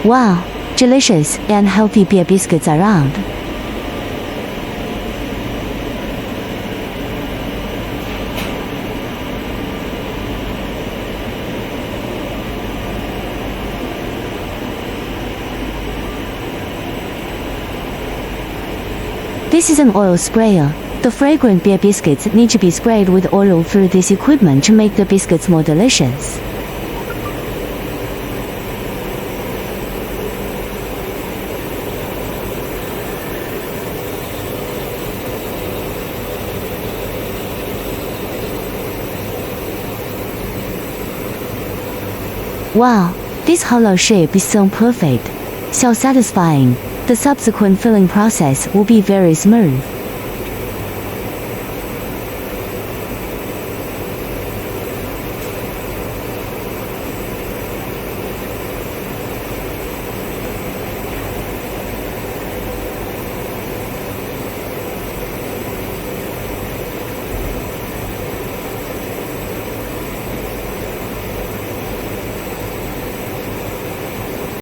Wow, delicious and healthy beer biscuits around. This is an oil sprayer. The fragrant beer biscuits need to be sprayed with oil through this equipment to make the biscuits more delicious. Wow, this hollow shape is so perfect, so satisfying. The subsequent filling process will be very smooth.